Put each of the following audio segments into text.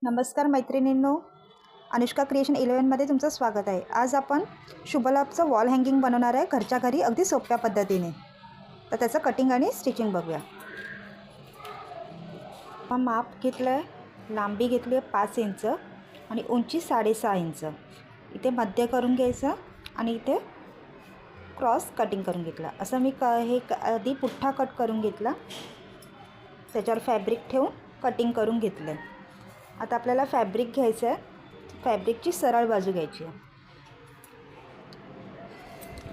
नमस्कार मैत्रिणींनो, अनुष्का क्रिएशन 11मध्ये तुमचं स्वागत आहे। आज आपण शुभलाभचं वॉल हँगिंग बनवणार आहे घरच्या घरी अगदी सोप्या पद्धतीने। तर त्याचं कटिंग आणि स्टिचिंग बघूया। माप घेतलं आहे, लांबी घेतली आहे 5 इंच आणि उंची 6.5 इंच। इथे मध्य करून घ्यायचं आणि इथे क्रॉस कटिंग करून घेतला। असं मी हे आधी पुठ्ठा कट करून घेतला, त्याच्यावर फॅब्रिक ठेवून कटिंग करून घेतलं आहे। आता आपल्याला फॅब्रिक घ्यायचं आहे, फॅब्रिकची सरळ बाजू घ्यायची आहे।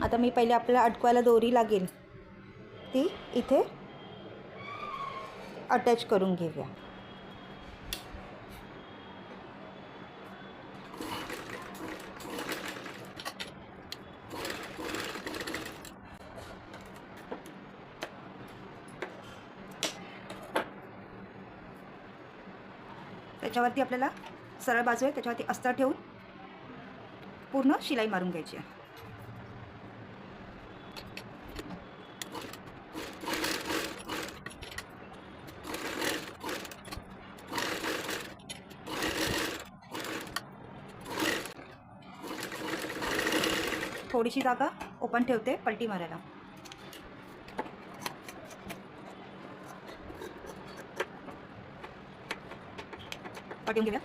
आता मी पहिले आपल्याला अटकवायला दोरी लागेल ती इथे अटॅच करून घेऊया। त्याच्यावरती आपल्याला सरळ बाजू आहे त्याच्यावरती अस्तर ठेवून पूर्ण शिलाई मारून घ्यायची आहे। थोडीशी जागा ओपन ठेवते पलटी मारायला। पलटी घेऊया।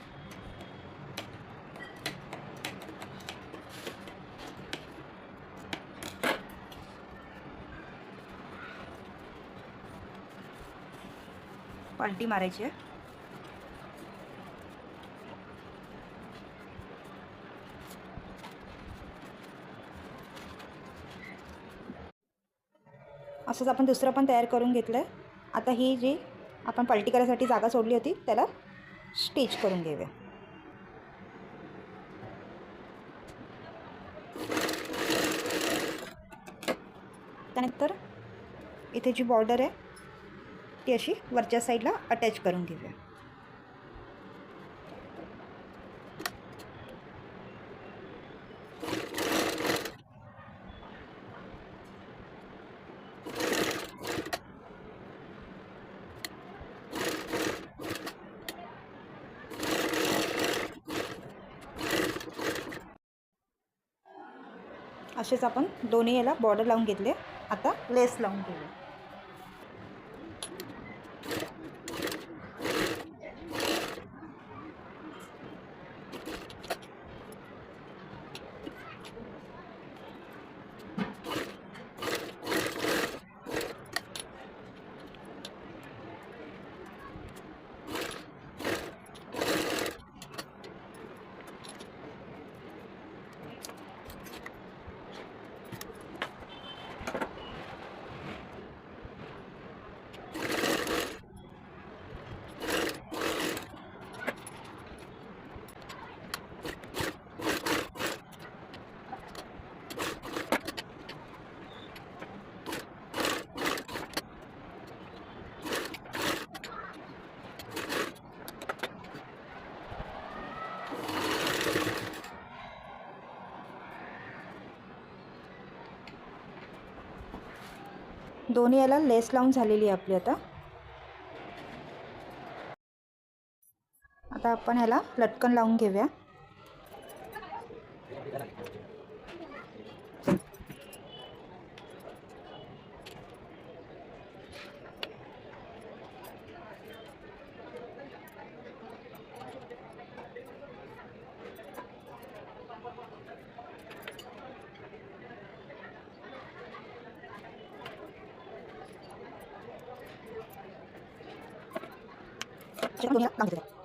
पलटी मारायची आहे। असंच आपण दुसरं पण तयार करून घेतलं आहे। आता ही जी आपण पलटी करायसाठी जागा सोडली होती त्याला स्टिच करून घेऊया। त्यानंतर इथे जी बॉर्डर आहे ती अशी वरच्या साईडला अटॅच करून घेऊया। असेच आपण दोन्ही याला बॉर्डर लावून घेतले। आता लेस लावून घेऊया। दोन्ही याला लेस लावून झालेली आहे आपली। आता आपण ह्याला लटकन लावून घेऊया। दोन्ही लावून घेऊया।